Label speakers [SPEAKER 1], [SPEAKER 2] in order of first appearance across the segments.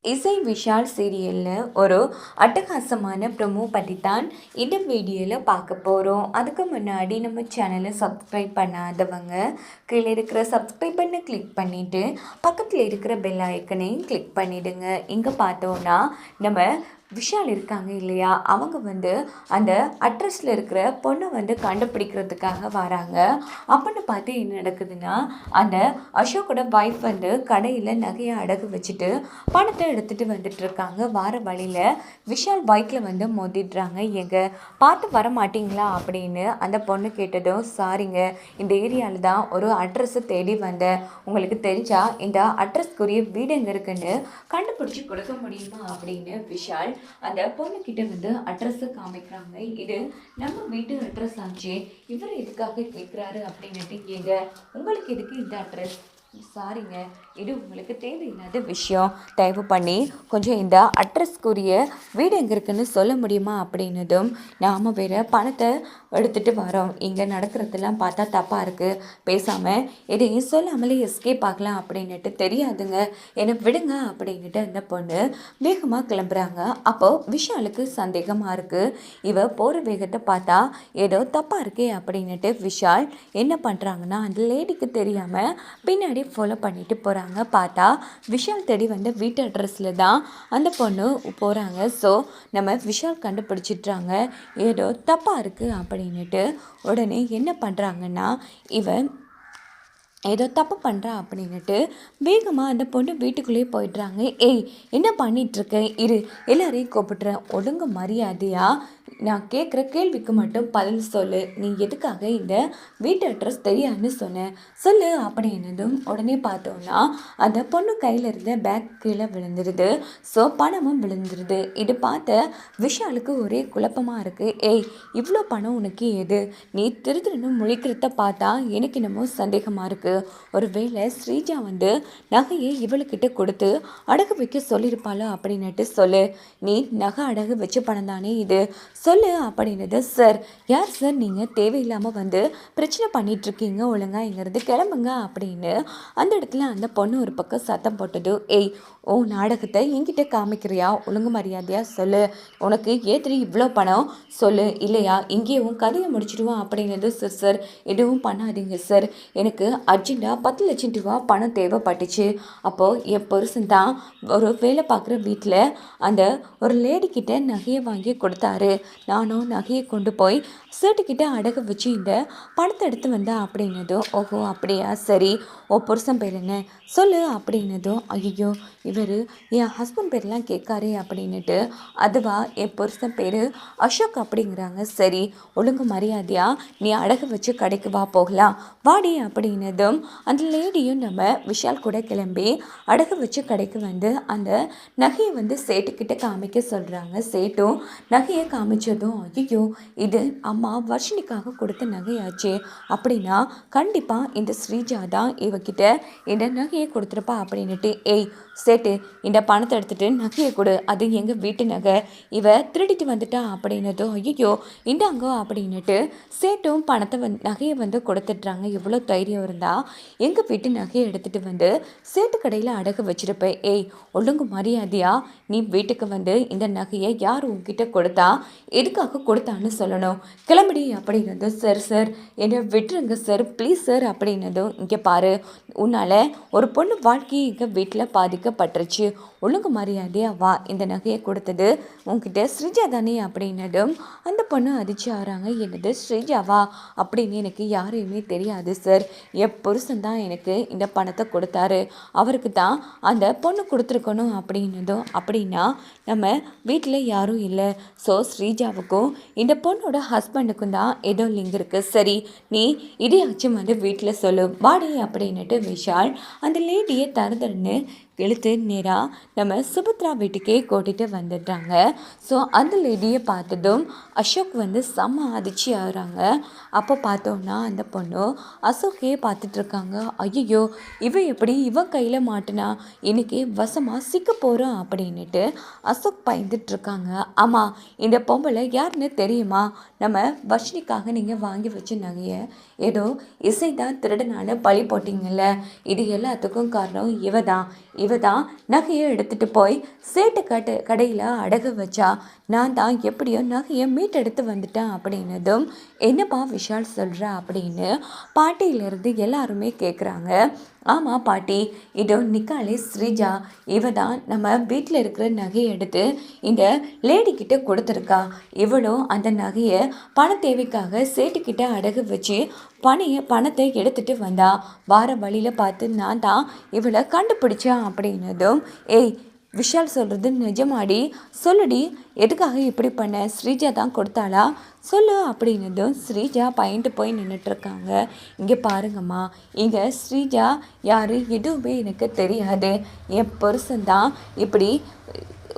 [SPEAKER 1] இசை விஷால் சீரியலில் ஒரு அட்டகாசமான ப்ரொமோ பற்றி தான் இந்த வீடியோவில் பார்க்க போகிறோம். அதுக்கு முன்னாடி நம்ம சேனலை சப்ஸ்கிரைப் பண்ணாதவங்க கீழே இருக்கிற சப்ஸ்கிரைப் பண்ண கிளிக் பண்ணிவிட்டு பக்கத்தில் இருக்கிற பெல் ஐக்கனையும் கிளிக் பண்ணிவிடுங்க. இங்கே பார்த்தோன்னா நம்ம விஷால் இருக்காங்க இல்லையா, அவங்க அந்த அட்ரஸில் இருக்கிற பொண்ணை கண்டுபிடிக்கிறதுக்காக வராங்க. அப்படின்னு பார்த்து என்ன நடக்குதுன்னா, அந்த அசோக்கோட வைஃப் கடையில் நகையை அடகு வச்சுட்டு பணத்தை எடுத்துகிட்டு வந்துட்டுருக்காங்க. வார வழியில் விஷால் பைக்கில் மோதிடுறாங்க. எங்கே பார்த்து வர மாட்டிங்களா அப்படின்னு அந்த பொண்ணு கேட்டதும், சாரிங்க, இந்த ஏரியாவில் தான் ஒரு அட்ரஸை தேடி வந்தேன், உங்களுக்கு தெரிஞ்சா இந்த அட்ரஸ்க்குரிய வீடு எங்கே இருக்குன்னு கண்டுபிடிச்சி கொடுக்க முடியுமா அப்படின்னு விஷால் அந்த பொண்ணுக்கிட்ட அட்ரஸை காமிக்கிறாங்க. இது நம்ம வீட்டு அட்ரஸ் ஆச்சு, இவர் எதுக்காக கேட்குறாரு அப்படின்னுட்டு, ஏங்க உங்களுக்கு எதுக்கு இந்த அட்ரஸ்? சாரிங்க, இது உங்களுக்கு தேவையில்லாத விஷயம், தயவு பண்ணி கொஞ்சம் இந்த அட்ரஸ்க்குரிய வீடு எங்கே இருக்குன்னு சொல்ல முடியுமா அப்படின்னதும், நாம் வேறு பணத்தை எடுத்துகிட்டு வரோம், இங்கே நடக்கிறதெல்லாம் பார்த்தா தப்பாக இருக்குது, பேசாமல் எதையும் சொல்லாமலே எஸ்கேப் ஆகலாம் அப்படின்னுட்டு, தெரியாதுங்க என்னை விடுங்க அப்படின்னுட்டு அந்த பொண்ணு வேகமாக கிளம்புறாங்க. அப்போது விஷாலுக்கு சந்தேகமாக இருக்குது, இவ போகிற வேகத்தை பார்த்தா ஏதோ தப்பாக இருக்கே அப்படின்னுட்டு விஷால் என்ன பண்ணுறாங்கன்னா, அந்த லேடிக்கு தெரியாமல் பின்னாடி ஃபாலோ பண்ணிட்டு போகிறாங்க. பார்த்தா விஷால் தேடி வீட்டு அட்ரஸில் தான் அந்த பொண்ணு போகிறாங்க. ஸோ நம்ம விஷால் கண்டுபிடிச்சிட்றாங்க ஏதோ தப்பாக இருக்குது அப்படின்னுட்டு. உடனே என்ன பண்ணுறாங்கன்னா, இவன் ஏதோ தப்பு பண்ணுறா அப்படின்னுட்டு வேகமாக அந்த பொண்ணு வீட்டுக்குள்ளேயே போயிடுறாங்க. ஏய், என்ன பண்ணிகிட்ருக்க, இரு எல்லாரையும் கூப்பிட்றேன், ஒழுங்கு மரியாதையாக நான் கேட்குற கேள்விக்கு மட்டும் பதில் சொல்லு, நீ எதுக்காக இந்த வீட்டு அட்ரஸ் தெரியாதுன்னு சொன்னேன், சொல்லு அப்படின்னதும் உடனே பார்த்தோன்னா அந்த பொண்ணு கையில் இருந்த பேக் கீழே விழுந்துருது. ஸோ பணமும் விழுந்துருது. இது பார்த்த விஷாலுக்கு ஒரே குழப்பமாக இருக்குது. ஏய், இவ்வளோ பணம் உனக்கு எது? நீ திருன்னு முழிக்கிறத பார்த்தா எனக்கு என்னமோ சந்தேகமாக இருக்குது. ஒருவேளை ஸ்ரீஜா நகையை இவளுக்கிட்ட கொடுத்து அடகு வைக்க சொல்லியிருப்பாளோ அப்படின்னுட்டு சொல்லு, நீ நகை அடகு வச்சு பணம் தானே இது, சொல்லு அப்படின்னது. சார், யார் சார் நீங்கள்? தேவையில்லாமல் பிரச்சனை பண்ணிகிட்ருக்கீங்க, ஒழுங்கா இங்கிறது கிளம்புங்க அப்படின்னு அந்த இடத்துல அந்த பொண்ணு ஒரு பக்கம் சத்தம் போட்டது. ஏய், ஓ நாடகத்தை என்கிட்ட காமிக்கிறியா? ஒழுங்கு மரியாதையாக சொல்லு, உனக்கு ஏத்திரி இவ்வளோ பணம், சொல்லு, இல்லையா இங்கேயும் கதையை முடிச்சிடுவான் அப்படின்னது. சார் சார் எதுவும் பண்ணாதீங்க சார், எனக்கு அர்ஜென்ட்டாக 10 லட்சம் ரூபா பணம் தேவைப்பட்டுச்சு. அப்போது என் புருஷன் தான் ஒரு வேலை பார்க்குற வீட்டில் அந்த ஒரு லேடிக்கிட்ட நகையை வாங்கி கொடுத்தாரு. நானும் நகையை கொண்டு போய் சேட்டுக்கிட்ட அடகு வச்சு இந்த பணத்தை எடுத்து வந்தேன் அப்படின்னதும், ஓஹோ அப்படியா, சரி, ஓ புருஷன் பேர் என்ன சொல்லு அப்படின்னதும், ஐயோ இவர் என் ஹஸ்பண்ட் பேர்லாம் கேட்காரே அப்படின்னுட்டு, அதுவா என் புருஷன் பேர் அசோக் அப்படிங்கிறாங்க. சரி, ஒழுங்கு மரியாதையா நீ அடகு வச்சு கடைக்கு வா, போகலாம் வாடி அப்படின்னதும் அந்த லேடியும் நம்ம விஷால் கூட கிளம்பி அடகு வச்சு கடைக்கு அந்த நகையை சேட்டுக்கிட்ட காமிக்க சொல்கிறாங்க. சேட்டும் நகையை காமிச்சதும், ஐயோ இது அம்மா வர்ஷினிக்காக கொடுத்த நகையாச்சே, அப்படின்னா கண்டிப்பாக இந்த ஸ்ரீஜா தான் இவகிட்ட இந்த நகையை கொடுத்துருப்பா அப்படின்னுட்டு, ஏய் சேட்டு, இந்த பணத்தை எடுத்துகிட்டு நகையை கொடு, அது எங்கள் வீட்டு நகை, இவ திருடிட்டு வந்துட்டா அப்படின்னதும், ஐயோ இந்தாங்கோ அப்படின்னுட்டு சேட்டும் பணத்தை நகையை கொடுத்துட்றாங்க. எவ்வளோ தைரியம் இருந்தால் எங்கள் வீட்டு நகையை எடுத்துகிட்டு சேட்டு கடையில் அடகு வச்சிருப்பேன். ஏய், ஒழுங்கு மரியாதையா நீ வீட்டுக்கு இந்த நகையை யார் உங்ககிட்ட கொடுத்தா, எதுக்காக கொடுத்தான்னு சொல்லணும், கிளம்படி அப்படின்னது. சார் சார் என்னை விட்டுருங்க சார், ப்ளீஸ் சார் அப்படின்னதும், இங்கே பாரு, உன்னால் ஒரு பொண்ணு வாழ்க்கையை எங்கள் வீட்டில் பாதிக்கப்பட்டுருச்சு, ஒழுங்கு மரியாதையாக வா, இந்த நகையை கொடுத்தது உங்ககிட்ட ஸ்ரீஜா தானே அப்படின்னதும் அந்த பொண்ணு அதிர்ச்சி ஆகிறாங்க. என்னது ஸ்ரீஜாவா அப்படின்னு எனக்கு யாரையுமே தெரியாது சார், என் புருஷன் தான் எனக்கு இந்த பணத்தை கொடுத்தாரு, அவருக்கு தான் அந்த பொண்ணு கொடுத்துருக்கணும் அப்படின்னதும், அப்படின்னா நம்ம வீட்டில் யாரும் இல்லை, ஸோ ஸ்ரீஜாவுக்கும் இந்த பொண்ணோட ஹஸ்பண்டுக்கும் தான் ஏதோ லிங்க் இருக்குது, சரி நீ இதையாச்சும் வீட்டில் சொல்லு வாடி அப்படின்னுட்டு விஷால் அந்த லேடியை தருதருன்னு இழுத்து நேராக நம்ம சுபத்ரா வீட்டுக்கே கூட்டிகிட்டு வந்துடுறாங்க. ஸோ அந்த லேடியை பார்த்ததும் அசோக் செம்ம அதிர்ச்சி ஆகுறாங்க. அப்போ பார்த்தோன்னா அந்த பொண்ணு அசோக்கையே பார்த்துட்ருக்காங்க. ஐயோ இவன் எப்படி இவன் கையில் மாட்டினா, இன்னைக்கு வசமாக சிக்க போகிறோம் அப்படின்னுட்டு அசோக் பயந்துட்டுருக்காங்க. ஆமாம், இந்த பொம்பளை யாருன்னு தெரியுமா? நம்ம வர்ஷினிக்காக நீங்கள் வாங்கி வச்ச நகையை ஏதோ இசை தான் திருடனான பழி போட்டிங்கல்ல, இது எல்லாத்துக்கும் காரணம் இவ தான். இவ இவ தான் நகையை எடுத்துகிட்டு போய் சேட்டு கடையில் அடகு வச்சா. நான் தான் எப்படியோ நகையை மீட்டெடுத்து வந்துட்டேன் அப்படின்னதும், என்னப்பா விஷால் சொல்கிற அப்படின்னு பாட்டியிலேருந்து எல்லாருமே கேட்குறாங்க. ஆமாம் பாட்டி, இதோ நிக்காலே ஸ்ரீஜா, இவ தான் நம்ம வீட்டில் இருக்கிற நகையை எடுத்து இந்த லேடிக்கிட்ட கொடுத்துருக்கா. இவளும் அந்த நகையை பண தேவைக்காக சேட்டுக்கிட்ட அடகு வச்சு பணத்தை எடுத்துகிட்டு வந்தா. வார வழியில் பார்த்து நான் தான் இவளை கண்டுபிடிச்சேன் அப்படின்னதும், ஏய் விஷால் சொல்கிறது நிஜமாடி, சொல்லுடி, எதுக்காக இப்படி பண்ண? ஸ்ரீஜா தான் கொடுத்தாளா சொல்லு அப்படின்னதும் ஸ்ரீஜா பயந்து போய் நின்றுட்டுருக்காங்க. இங்கே பாருங்கம்மா, இங்கே ஸ்ரீஜா யார் எதுவுமே எனக்கு தெரியாது. என் புருஷன்தான் இப்படி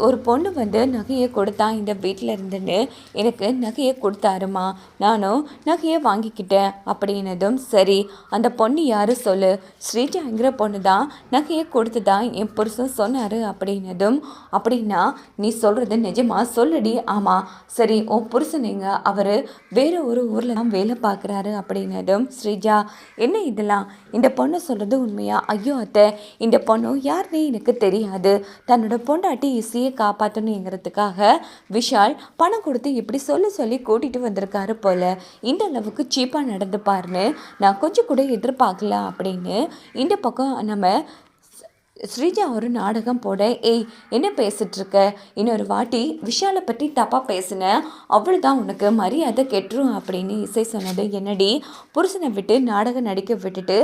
[SPEAKER 1] ஒரு பொண்ணு வந்து நகையை கொடுத்தா இந்த வீட்டில் இருந்துன்னு எனக்கு நகையை கொடுத்தாருமா, நானும் நகையை வாங்கிக்கிட்டேன் அப்படின்னதும், சரி அந்த பொண்ணு யார் சொல்லு, ஸ்ரீஜாங்கிற பொண்ணு தான் நகையை கொடுத்துதான் என் புருஷன் சொன்னார் அப்படின்னதும், அப்படின்னா நீ சொல்கிறது நிஜமா சொல்லுடி. ஆமாம் சரி, உன் புருஷனுங்க அவர் வேறு ஒரு ஊரில் தான் வேலை பார்க்குறாரு அப்படின்னதும், ஸ்ரீஜா என்ன இதெல்லாம், இந்த பொண்ணு சொல்கிறது உண்மையா? ஐயோ அத்தை, இந்த பொண்ணு யாருன்னே எனக்கு தெரியாது. தன்னோட பொண்டாட்டி இசையை காப்பாற்றணுங்கிறதுக்காக விஷால் பணம் கொடுத்து இப்படி சொல்லி கூட்டிகிட்டு வந்திருக்காரு போல். இந்த அளவுக்கு சீப்பாக நடந்துப்பாருன்னு நான் கொஞ்சம் கூட எதிர்பார்க்கல அப்படின்னு இந்த பக்கம் நம்ம ஸ்ரீஜா ஒரு நாடகம் போட, ஏய் என்ன பேசிகிட்ருக்க, இன்னொரு வாட்டி விஷாலை பற்றி தப்பாக பேசினேன், அவ்வளோதான் உனக்கு மரியாதை கெட்டுரும் அப்படின்னு இசை சொன்னது. என்னடி புருஷனை விட்டு நாடகம் நடிக்க விட்டுட்டு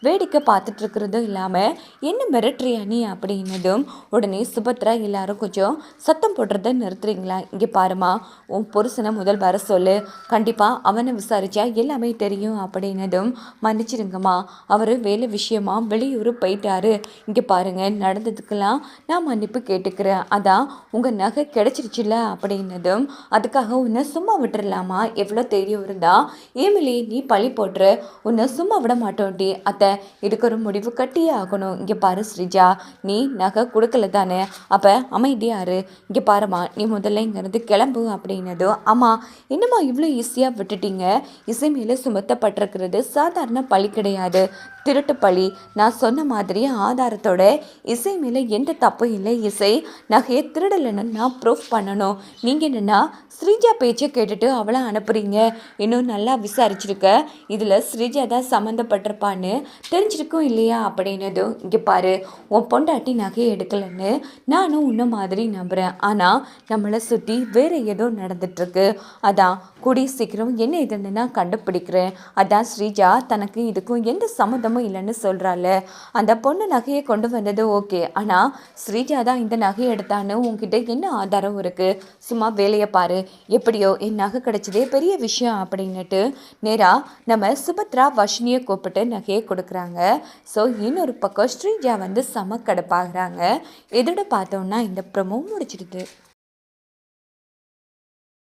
[SPEAKER 1] வேடிக்கை பார்த்துட்ருக்கிறதும் இல்லாமல் என்ன மிரட்டுறியா நீ அப்படின்னதும், உடனே சுபத்ரா எல்லாரும் கொஞ்சம் சத்தம் போடுறத நிறுத்துறீங்களா? இங்கே பாருமா, உன் புருஷனை முதல் வர சொல்லு, கண்டிப்பாக அவனை விசாரித்தா எல்லாமே தெரியும் அப்படின்னதும், மன்னிச்சிருங்கம்மா, அவர் வேலை விஷயமா வெளியூர் போயிட்டாரு, இங்கே பாருங்க நடந்ததுக்கெல்லாம் நான் மன்னிப்பு கேட்டுக்கிறேன், அதான் உங்கள் நகை கிடைச்சிருச்சுல அப்படின்னதும், அதுக்காக உன்னை சும்மா விட்டுறலாமா? எவ்வளோ தெரியும் இருந்தா ஏமிலி நீ பழி போட்டுரு, உன்னை சும்மா விட மாட்டோண்டி. அத்தை இதுக்கு ஒரு முடிவு கட்டியே ஆகணும். இங்கே பாரு ஸ்ரீஜா, நீ நகை கொடுக்கல தானே, அப்போ அமைதியாரு. இங்கே பாருமா, நீ முதல்ல இங்கேருந்து கிளம்பு அப்படின்னதும், ஆமாம் என்னம்மா இவ்வளோ ஈஸியாக விட்டுட்டீங்க? இசை மேலே சுமத்தப்பட்டிருக்கிறது சாதாரண பழி கிடையாது, திருட்டு பழி. நான் சொன்ன மாதிரி ஆதாரத்தோட இசை மேலே எந்த தப்பும் இல்லை. இசை நகையை திருடலைன்னு நான் ப்ரூஃப் பண்ணணும். நீங்கள் என்னென்னா ஸ்ரீஜா பேச்சை கேட்டுட்டு அவளை அனுப்புகிறீங்க. இன்னும் நல்லா விசாரிச்சிருக்க, இதில் ஸ்ரீஜா தான் சம்மந்தப்பட்டிருப்பான்னு தெரிஞ்சிருக்கும் இல்லையா அப்படின்னதும், இங்கே பாரு, உன் பொண்டாட்டி நகையை எடுக்கலைன்னு நானும் உன்ன மாதிரி நம்புகிறேன், ஆனால் நம்மளை சுற்றி வேறு ஏதோ நடந்துட்டுருக்கு. அதான் கூடிய சீக்கிரம் என்ன இதுன்னு நான் கண்டுபிடிக்கிறேன். அதான் ஸ்ரீஜா தனக்கு இதுக்கும் எந்த சம்மந்தமும் இல்லைன்னு சொல்கிறாள். அந்த பொண்ணு நகையை கொண்டு வந்தது ஓகே, ஆனால் ஸ்ரீஜா தான் இந்த நகையை எடுத்தான்னு உங்ககிட்ட என்ன ஆதாரம் இருக்குது? சும்மா வேலையை பாரு. எப்படியோ என் நகை கிடைச்சதே பெரிய விஷயம் அப்படின்னுட்டு நேராக நம்ம சுபத்ரா வர்ஷினியை கூப்பிட்டு நகையை கொடுக்குறாங்க. ஸோ இன்னொரு பக்கம் ஸ்ரீஜா வந்து செம கடுப்பாகிறாங்க. இதோட பார்த்தோன்னா இந்த ப்ரோமோ முடிச்சிடுது.